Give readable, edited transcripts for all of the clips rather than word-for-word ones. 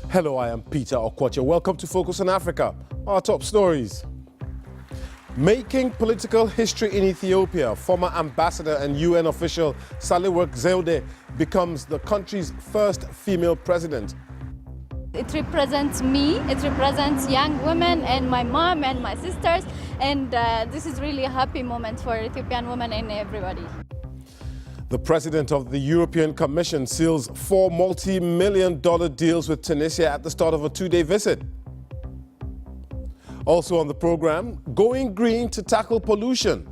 Hello, I am Peter Okwache. Welcome to Focus on Africa. Our top stories. Making political history in Ethiopia, former ambassador and UN official Sahle-Work Zewde becomes the country's first female president. It represents me, it represents young women and my mom and my sisters, and this is really a happy moment for Ethiopian women and everybody. The president of the European Commission seals 4 multi-million-dollar deals with Tunisia at the start of a 2-day visit. Also on the program, going green to tackle pollution.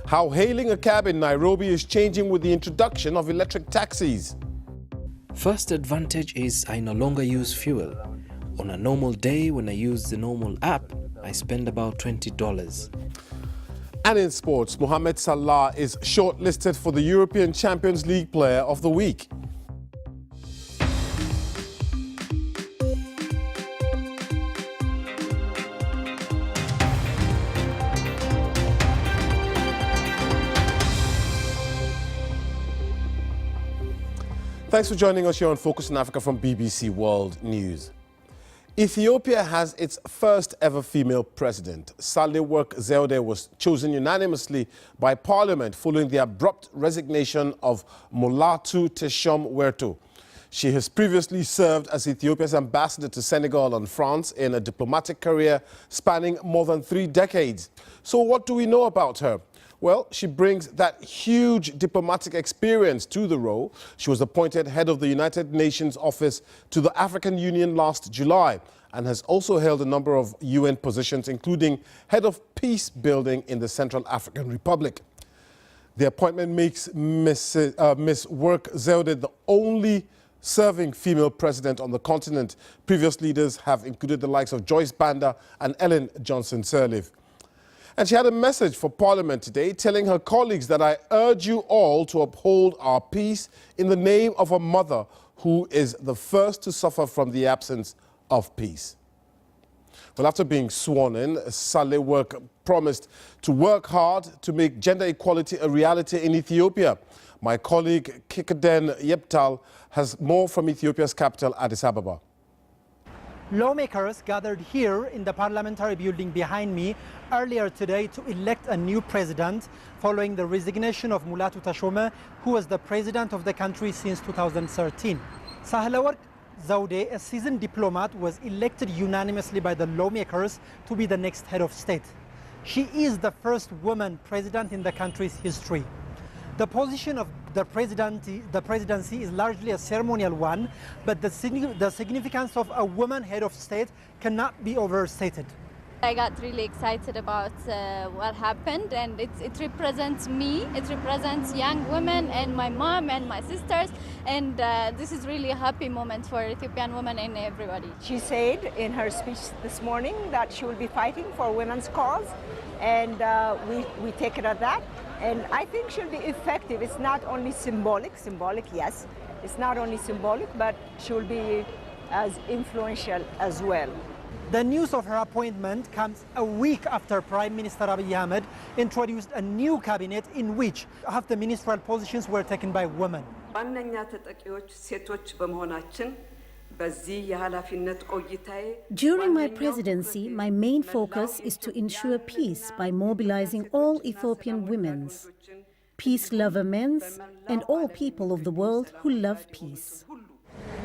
How hailing a cab in Nairobi is changing with the introduction of electric taxis. First advantage is I no longer use fuel. On a normal day when I use the normal app, I spend about $20. And in sports, Mohamed Salah is shortlisted for the European Champions League Player of the Week. Thanks for joining us here on Focus on Africa from BBC World News. Ethiopia has its first ever female president. Sahle-Work Zewde was chosen unanimously by parliament following the abrupt resignation of Mulatu Teshome Werto. She has previously served as Ethiopia's ambassador to Senegal and France in a diplomatic career spanning more than 3 decades. So what do we know about her? Well, she brings that huge diplomatic experience to the role. She was appointed head of the United Nations office to the African Union last July and has also held a number of UN positions, including head of peace building in the Central African Republic. The appointment makes Ms. Work Zewde the only serving female president on the continent. Previous leaders have included the likes of Joyce Banda and Ellen Johnson Sirleaf. And she had a message for Parliament today telling her colleagues that I urge you all to uphold our peace in the name of a mother who is the first to suffer from the absence of peace. Well, after being sworn in, Sahle-Work promised to work hard to make gender equality a reality in Ethiopia. My colleague Kikaden Yeptal has more from Ethiopia's capital, Addis Ababa. Lawmakers gathered here in the parliamentary building behind me earlier today to elect a new president following the resignation of Mulatu Teshome, who was the president of the country since 2013. Sahle-Work Zewde, a seasoned diplomat, was elected unanimously by the lawmakers to be the next head of state. She is the first woman president in the country's history. The position of the presidency is largely a ceremonial one, but the significance of a woman head of state cannot be overstated. I got really excited about what happened, and it represents me, it represents young women and my mom and my sisters, and this is really a happy moment for Ethiopian women and everybody. She said in her speech this morning that she will be fighting for women's cause, and we take it at that. And I think she'll be effective. It's not only symbolic, yes, it's not only symbolic, but she'll be as influential as well. The news of her appointment comes a week after Prime Minister Abiy Ahmed introduced a new cabinet in which half the ministerial positions were taken by women. During my presidency, my main focus is to ensure peace by mobilizing all Ethiopian women's, peace-lover men's, and all people of the world who love peace.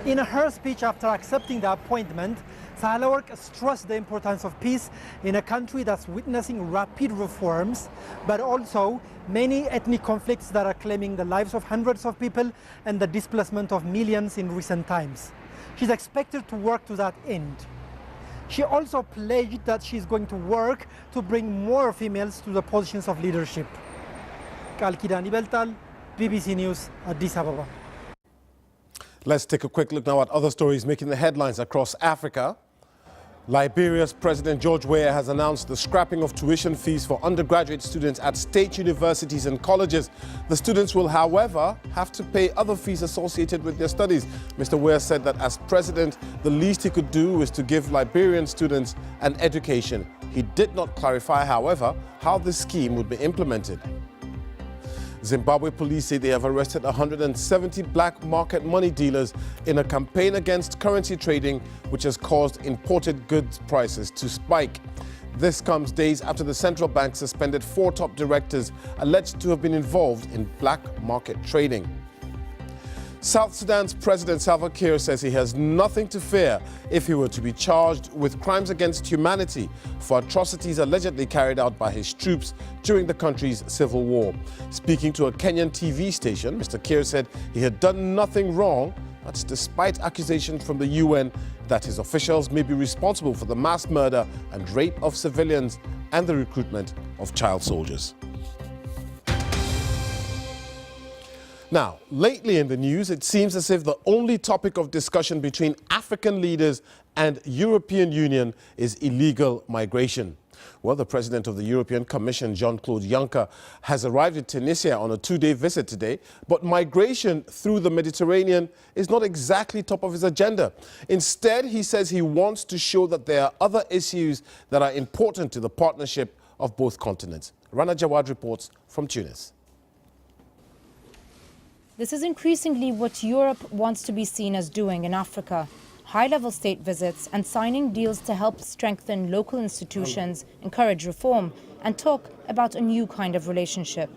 In her speech after accepting the appointment, Sahle-Work stressed the importance of peace in a country that's witnessing rapid reforms, but also many ethnic conflicts that are claiming the lives of hundreds of people and the displacement of millions in recent times. She's expected to work to that end. She also pledged that she's going to work to bring more females to the positions of leadership. Kalkidan Ibeltal, BBC News, Addis Ababa. Let's take a quick look now at other stories making the headlines across Africa. Liberia's President George Weah has announced the scrapping of tuition fees for undergraduate students at state universities and colleges. The students will, however, have to pay other fees associated with their studies. Mr. Weah said that as president, the least he could do is to give Liberian students an education. He did not clarify, however, how this scheme would be implemented. Zimbabwe police say they have arrested 170 black market money dealers in a campaign against currency trading, which has caused imported goods prices to spike. This comes days after the central bank suspended 4 top directors alleged to have been involved in black market trading. South Sudan's President Salva Kiir says he has nothing to fear if he were to be charged with crimes against humanity for atrocities allegedly carried out by his troops during the country's civil war. Speaking to a Kenyan TV station, Mr. Kiir said he had done nothing wrong. That's despite accusations from the UN that his officials may be responsible for the mass murder and rape of civilians and the recruitment of child soldiers. Now, lately in the news, it seems as if the only topic of discussion between African leaders and European Union is illegal migration. Well, the president of the European Commission, Jean-Claude Juncker, has arrived in Tunisia on a 2-day visit today, but migration through the Mediterranean is not exactly top of his agenda. Instead, he says he wants to show that there are other issues that are important to the partnership of both continents. Rana Jawad reports from Tunis. This is increasingly what Europe wants to be seen as doing in Africa. High-level state visits and signing deals to help strengthen local institutions, encourage reform, and talk about a new kind of relationship.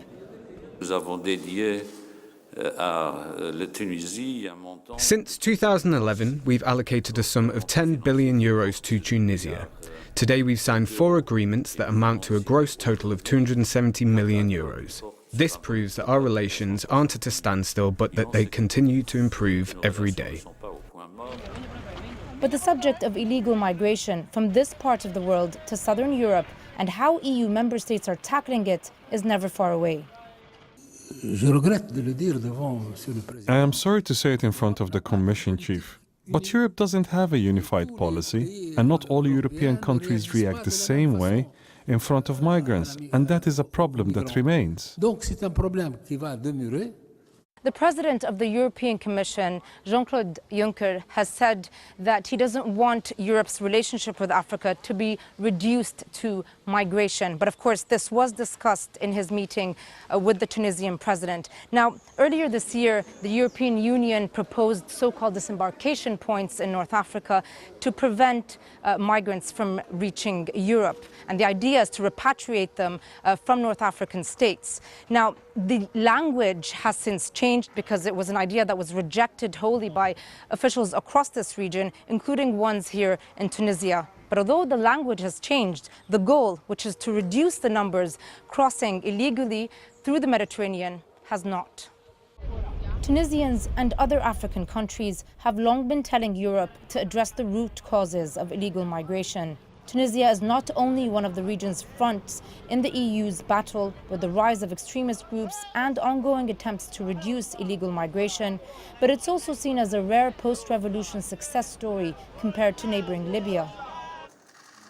Since 2011, we've allocated a sum of 10 billion euros to Tunisia. Today we've signed 4 agreements that amount to a gross total of 270 million euros. This proves that our relations aren't at a standstill, but that they continue to improve every day. But the subject of illegal migration from this part of the world to southern Europe and how EU member states are tackling it is never far away. I am sorry to say it in front of the Commission chief, but Europe doesn't have a unified policy, and not all European countries react the same way in front of migrants, and that is a problem that remains. The president of the European Commission, Jean-Claude Juncker, has said that he doesn't want Europe's relationship with Africa to be reduced to migration. But of course, this was discussed in his meeting with the Tunisian president. Now, earlier this year, the European Union proposed so-called disembarkation points in North Africa to prevent migrants from reaching Europe. And the idea is to repatriate them from North African states. Now, the language has since changed because it was an idea that was rejected wholly by officials across this region, including ones here in Tunisia. But although the language has changed, the goal, which is to reduce the numbers crossing illegally through the Mediterranean, has not. Tunisians and other African countries have long been telling Europe to address the root causes of illegal migration. Tunisia is not only one of the region's fronts in the EU's battle with the rise of extremist groups and ongoing attempts to reduce illegal migration, but it's also seen as a rare post-revolution success story compared to neighboring Libya.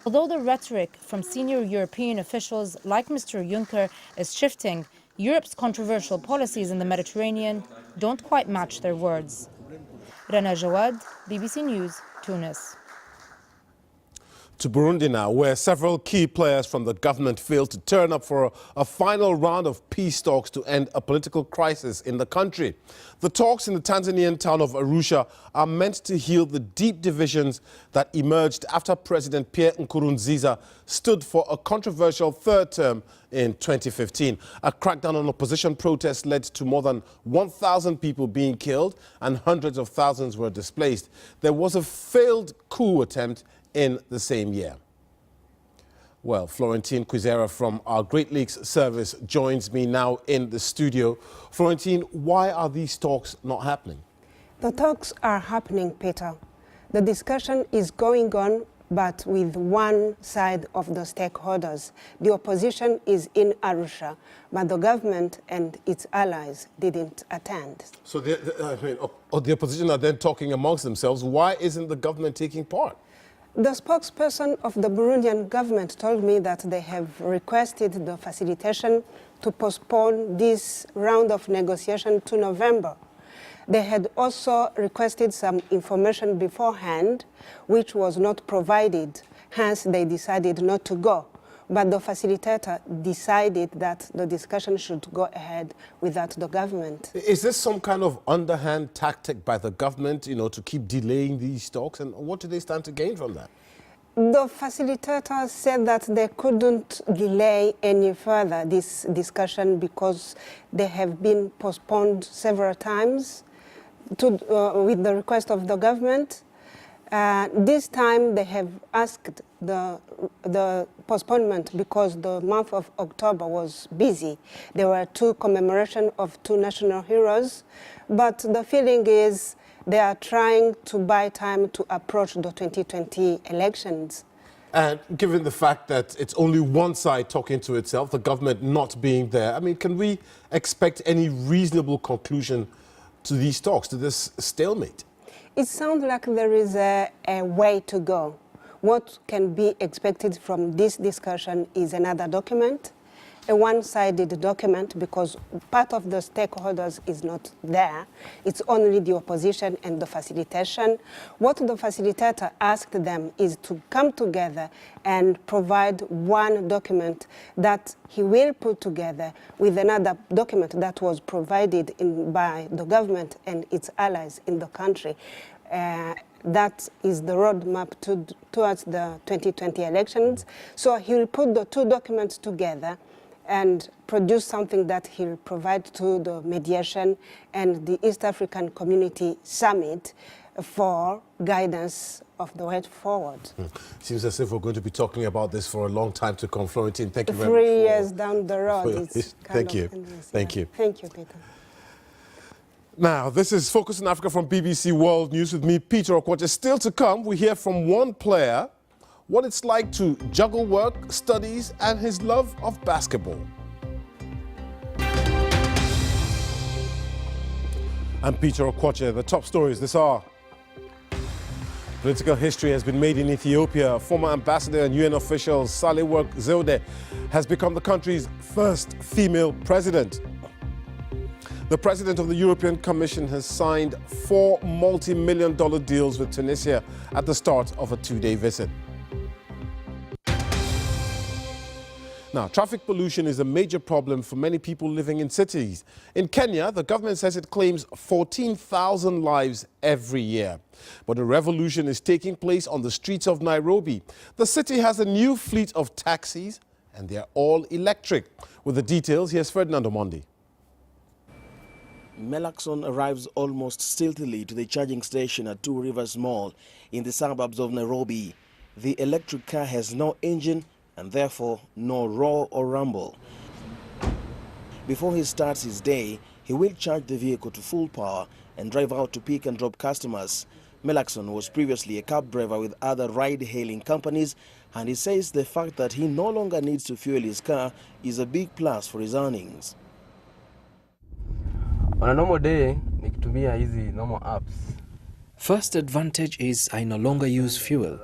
Although the rhetoric from senior European officials like Mr. Juncker is shifting, Europe's controversial policies in the Mediterranean don't quite match their words. Rana Jawad, BBC News, Tunis. To Burundi now, where several key players from the government failed to turn up for a final round of peace talks to end a political crisis in the country. The talks in the Tanzanian town of Arusha are meant to heal the deep divisions that emerged after President Pierre Nkurunziza stood for a controversial 3rd term in 2015. A crackdown on opposition protests led to more than 1,000 people being killed and hundreds of thousands were displaced. There was a failed coup attempt in the same year. Well, Florentine Quizera from our Great Lakes service joins me now in the studio. Florentine, why are these talks not happening? The talks are happening, Peter. The discussion is going on, but with one side of the stakeholders. The opposition is in Arusha, but the government and its allies didn't attend. So the opposition are then talking amongst themselves. Why isn't the government taking part? The spokesperson of the Burundian government told me that they have requested the facilitation to postpone this round of negotiation to November. They had also requested some information beforehand, which was not provided. Hence, they decided not to go. but the facilitator decided that the discussion should go ahead without the government. Is this some kind of underhand tactic by the government, you know, to keep delaying these talks? And what do they stand to gain from that? The facilitator said that they couldn't delay any further this discussion because they have been postponed several times with the request of the government. This time they have asked the postponement because the month of October was busy. There were two commemorations of two national heroes, but the feeling is they are trying to buy time to approach the 2020 elections. And given the fact that it's only one side talking to itself, the government not being there, I mean, can we expect any reasonable conclusion to these talks, to this stalemate? It sounds like there is a way to go. What can be expected from this discussion is another document, a one-sided document, because part of the stakeholders is not there. It's only the opposition and the facilitation. What the facilitator asked them is to come together and provide one document that he will put together with another document that was provided by the government and its allies in the country. That is the roadmap towards the 2020 elections. So he will put the two documents together and produce something that he'll provide to the mediation and the East African Community Summit for guidance of the way forward. Seems as if we're going to be talking about this for a long time to come. Florentine, thank you very much. 3 years down the road. Thank you. Thank you. Thank you, Peter. Now, this is Focus on Africa from BBC World News with me, Peter Okwache. Still to come, we hear from one player what it's like to juggle work, studies, and his love of basketball. I'm Peter Okwache. The top stories this hour. Political history has been made in Ethiopia. Former ambassador and UN official Sahle-Work Zewde has become the country's first female president. The president of the European Commission has signed 4 multi-million-dollar deals with Tunisia at the start of a 2-day visit. Now, traffic pollution is a major problem for many people living in cities. In Kenya, the government says it claims 14,000 lives every year. But a revolution is taking place on the streets of Nairobi. The city has a new fleet of taxis, and they're all electric. With the details, here's Ferdinand Omondi. Melaxon arrives almost stealthily to the charging station at Two Rivers Mall in the suburbs of Nairobi. The electric car has no engine and therefore no roar or rumble. Before he starts his day, he will charge the vehicle to full power and drive out to pick and drop customers. Melaxon was previously a cab driver with other ride-hailing companies, and he says the fact that he no longer needs to fuel his car is a big plus for his earnings. On a normal day, nikitumia hizi normal apps. First advantage is I no longer use fuel.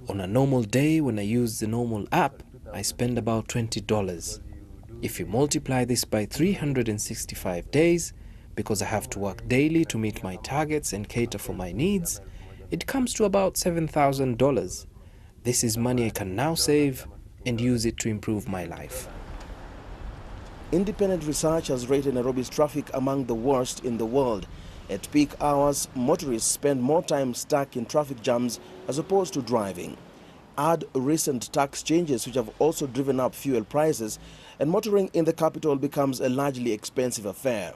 On a normal day, when I use the normal app, I spend about $20. If you multiply this by 365 days, because I have to work daily to meet my targets and cater for my needs, it comes to about $7,000. This is money I can now save and use it to improve my life. Independent research has rated Nairobi's traffic among the worst in the world. At peak hours, motorists spend more time stuck in traffic jams as opposed to driving. Add recent tax changes which have also driven up fuel prices, and motoring in the capital becomes a largely expensive affair.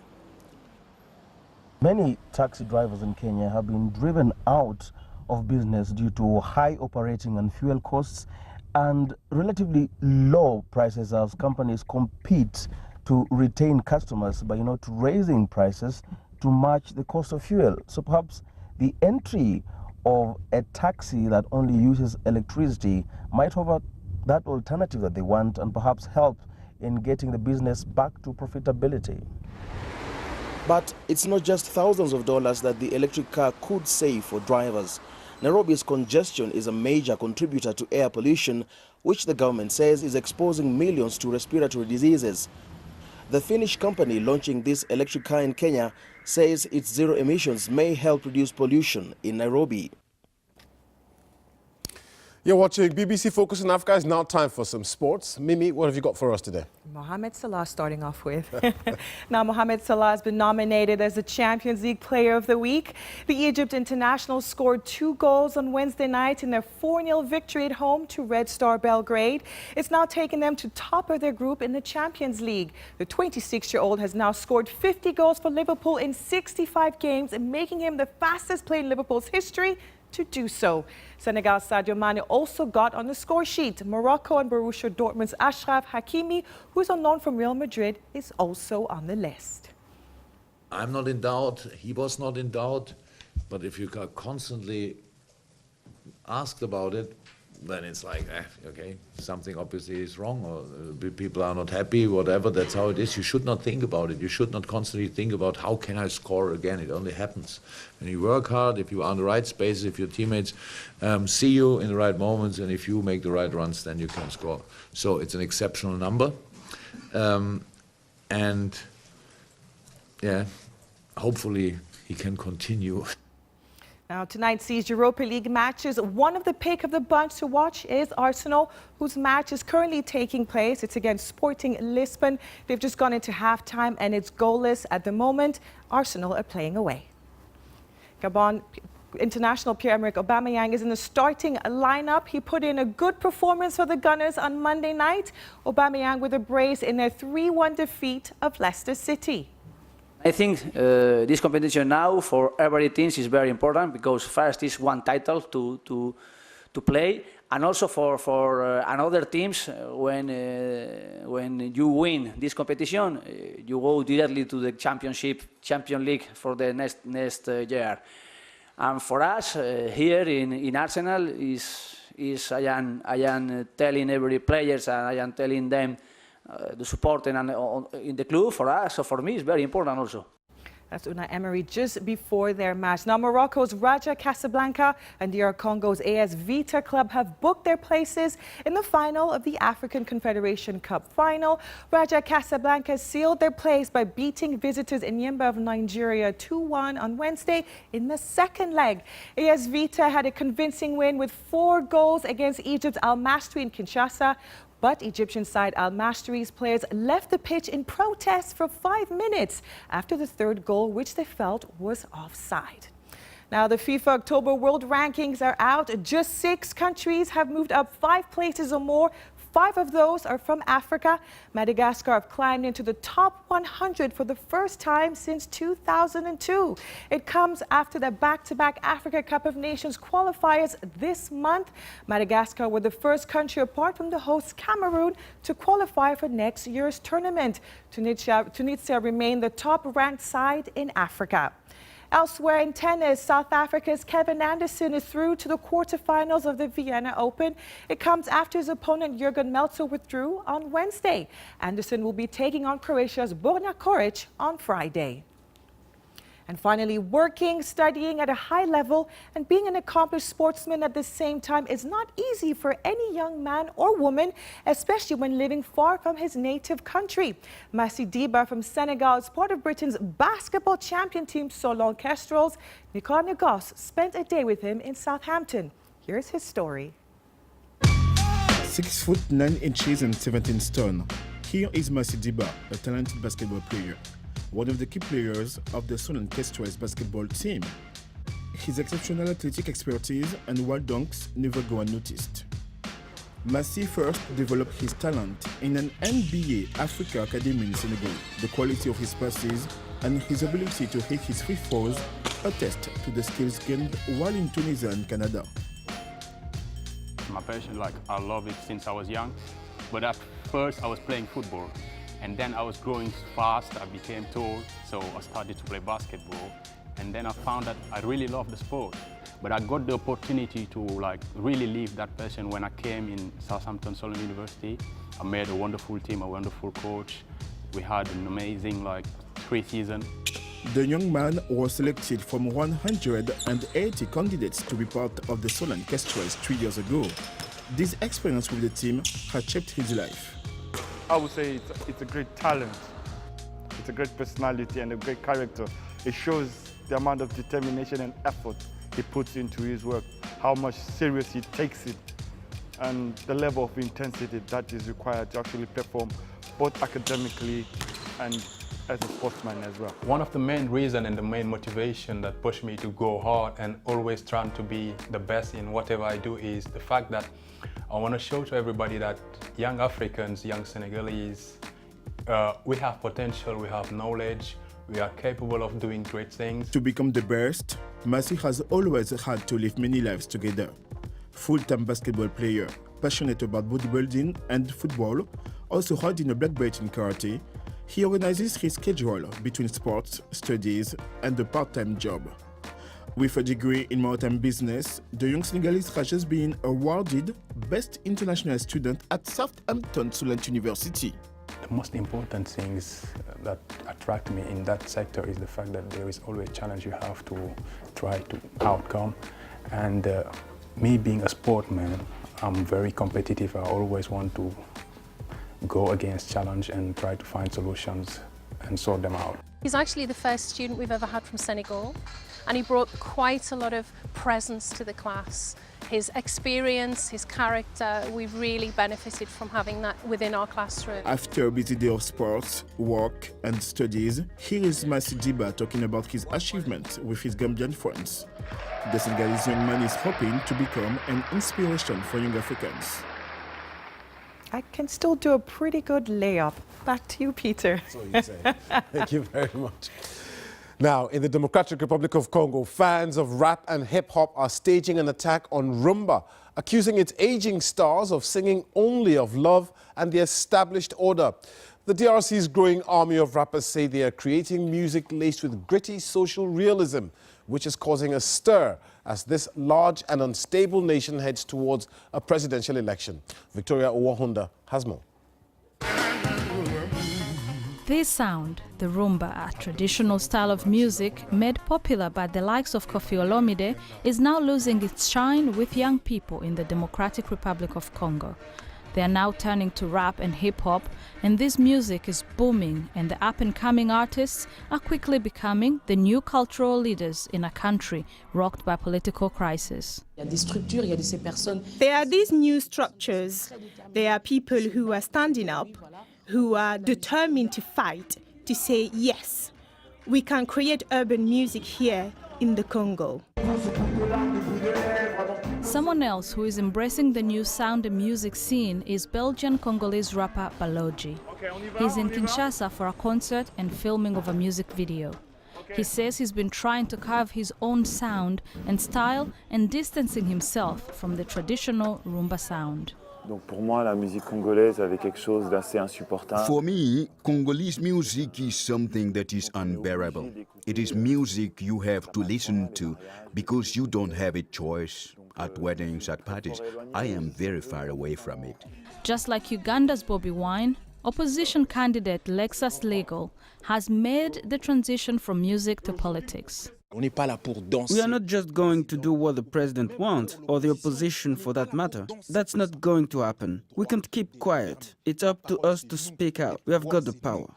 Many taxi drivers in Kenya have been driven out of business due to high operating and fuel costs and relatively low prices as companies compete to retain customers by to raising prices to match the cost of fuel. So perhaps the entry of a taxi that only uses electricity might offer that alternative that they want and perhaps help in getting the business back to profitability. But it's not just thousands of dollars that the electric car could save for drivers. Nairobi's congestion is a major contributor to air pollution, which the government says is exposing millions to respiratory diseases. The Finnish company launching this electric car in Kenya says its zero emissions may help reduce pollution in Nairobi. You're watching BBC Focus on Africa. It's now time for some sports. Mimi, what have you got for us today? Mohamed Salah starting off with. Now, Mohamed Salah has been nominated as the Champions League Player of the Week. The Egypt international scored 2 goals on Wednesday night in their 4-0 victory at home to Red Star Belgrade. It's now taken them to top of their group in the Champions League. The 26-year-old has now scored 50 goals for Liverpool in 65 games, and making him the fastest player in Liverpool's history to do so. Senegal's Sadio Mane also got on the score sheet. Morocco and Borussia Dortmund's Achraf Hakimi, who is on loan from Real Madrid, is also on the list. I'm not in doubt. He was not in doubt. But if you are constantly asked about it, then it's like, okay, something obviously is wrong, or people are not happy, whatever, that's how it is. You should not think about it. You should not constantly think about how can I score again. It only happens. When you work hard, if you are in the right spaces, if your teammates see you in the right moments, and if you make the right runs, then you can score. So it's an exceptional number. And yeah, hopefully he can continue. Now, tonight sees Europa League matches. One of the pick of the bunch to watch is Arsenal, whose match is currently taking place. It's against Sporting Lisbon. They've just gone into halftime and it's goalless at the moment. Arsenal are playing away. Gabon international Pierre-Emerick Aubameyang is in the starting lineup. He put in a good performance for the Gunners on Monday night. Aubameyang with a brace in their 3-1 defeat of Leicester City. I think this competition now for every team is very important, because first is one title to play, and also for another teams when you win this competition, you go directly to the Champions League for the next year. And for us here in Arsenal is I am telling every players, and I am telling them the support and in the club for us, so for me it's very important also. That's Unai Emery just before their match. Now, Morocco's Raja Casablanca and DR Congo's AS Vita Club have booked their places in the final of the African Confederation Cup final. Raja Casablanca sealed their place by beating visitors Enyimba of Nigeria 2-1 on Wednesday in the second leg. AS Vita had a convincing win with 4 goals against Egypt's Al Masry in Kinshasa. But Egyptian side Al Masry's players left the pitch in protest for 5 minutes after the 3rd goal, which they felt was offside. Now, the FIFA October World Rankings are out. Just 6 countries have moved up 5 places or more. 5 of those are from Africa. Madagascar have climbed into the top 100 for the first time since 2002. It comes after the back-to-back Africa Cup of Nations qualifiers this month. Madagascar were the first country, apart from the host Cameroon, to qualify for next year's tournament. Tunisia remained the top-ranked side in Africa. Elsewhere in tennis, South Africa's Kevin Anderson is through to the quarterfinals of the Vienna Open. It comes after his opponent Jurgen Melzer withdrew on Wednesday. Anderson will be taking on Croatia's Borna Koric on Friday. And finally, working, studying at a high level, and being an accomplished sportsman at the same time is not easy for any young man or woman, especially when living far from his native country. Massi Diba from Senegal is part of Britain's basketball champion team Solon Kestrels. Nicolas Negos spent a day with him in Southampton. Here's his story. 6 foot 9 inches and 17 stone. Here is Massi Diba, a talented basketball player, one of the key players of the Solon Kestrels basketball team. His exceptional athletic expertise and wild dunks never go unnoticed. Massi first developed his talent in an NBA Africa Academy in Senegal. The quality of his passes and his ability to hit his free throws attest to the skills gained while in Tunisia and Canada. My passion, I love it since I was young, but at first I was playing football. And then I was growing fast, I became tall, so I started to play basketball. And then I found that I really love the sport. But I got the opportunity to really live that passion when I came in Southampton Solon University. I met a wonderful team, a wonderful coach. We had an amazing 3 seasons. The young man was selected from 180 candidates to be part of the Solon Kestrels 3 years ago. This experience with the team has shaped his life. I would say it's a great talent, it's a great personality and a great character. It shows the amount of determination and effort he puts into his work, how much serious he takes it. and the level of intensity that is required to actually perform both academically and as a sportsman as well. One of the main reasons and the main motivation that pushed me to go hard and always trying to be the best in whatever I do is the fact that I want to show to everybody that young Africans, young Senegalese, we have potential, we have knowledge, we are capable of doing great things. To become the best, Massy has always had to live many lives together. Full-time basketball player, passionate about bodybuilding and football, also holding a black belt in karate, he organizes his schedule between sports, studies, and a part-time job. With a degree in maritime business, the young Senegalese has just been awarded Best International Student at Southampton Solent University. The most important things that attract me in that sector is the fact that there is always a challenge you have to try to outcome. And me being a sportsman, I'm very competitive. I always want to go against challenge and try to find solutions and sort them out. He's actually the first student we've ever had from Senegal, and he brought quite a lot of presence to the class. His experience, his character, we've really benefited from having that within our classroom. After a busy day of sports, work and studies, here is Massy Diba talking about his achievements with his Gambian friends. The Senegalese young man is hoping to become an inspiration for young Africans. I can still do a pretty good layup. Back to you, Peter. That's all you say. Thank you very much. Now, in the Democratic Republic of Congo, fans of rap and hip-hop are staging an attack on rumba, accusing its aging stars of singing only of love and the established order. The DRC's growing army of rappers say they are creating music laced with gritty social realism, which is causing a stir as this large and unstable nation heads towards a presidential election. Victoria Owahunda has more. This sound, the rumba, a traditional style of music made popular by the likes of Koffi Olomide, is now losing its shine with young people in the Democratic Republic of Congo. They are now turning to rap and hip-hop, and this music is booming, and the up-and-coming artists are quickly becoming the new cultural leaders in a country rocked by political crisis. There are these new structures. There are people who are standing up, who are determined to fight, to say, yes, we can create urban music here in the Congo. Someone else who is embracing the new sound and music scene is Belgian-Congolese rapper Baloji. He's in Kinshasa for a concert and filming of a music video. He says he's been trying to carve his own sound and style and distancing himself from the traditional rumba sound. For me, Congolese music is something that is unbearable. It is music you have to listen to because you don't have a choice. At weddings, at parties, I am very far away from it. Just like Uganda's Bobi Wine, opposition candidate Lexus Legal has made the transition from music to politics. We are not just going to do what the president wants, or the opposition for that matter. That's not going to happen. We can't keep quiet. It's up to us to speak out. We have got the power.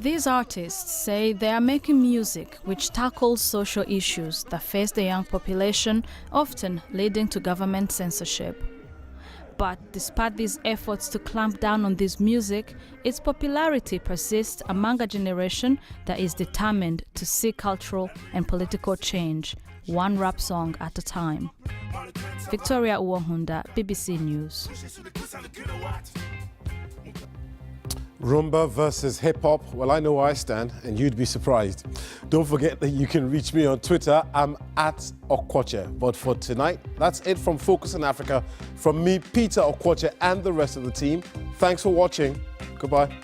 These artists say they are making music which tackles social issues that face the young population, often leading to government censorship. But despite these efforts to clamp down on this music, its popularity persists among a generation that is determined to see cultural and political change, one rap song at a time. Victoria Uwahunda, BBC News. Rumba versus hip-hop. Well, I know where I stand, and you'd be surprised. Don't forget that you can reach me on Twitter. I'm at Okwoche. But for tonight, that's it from Focus on Africa. From me, Peter Okwoche, and the rest of the team. Thanks for watching. Goodbye.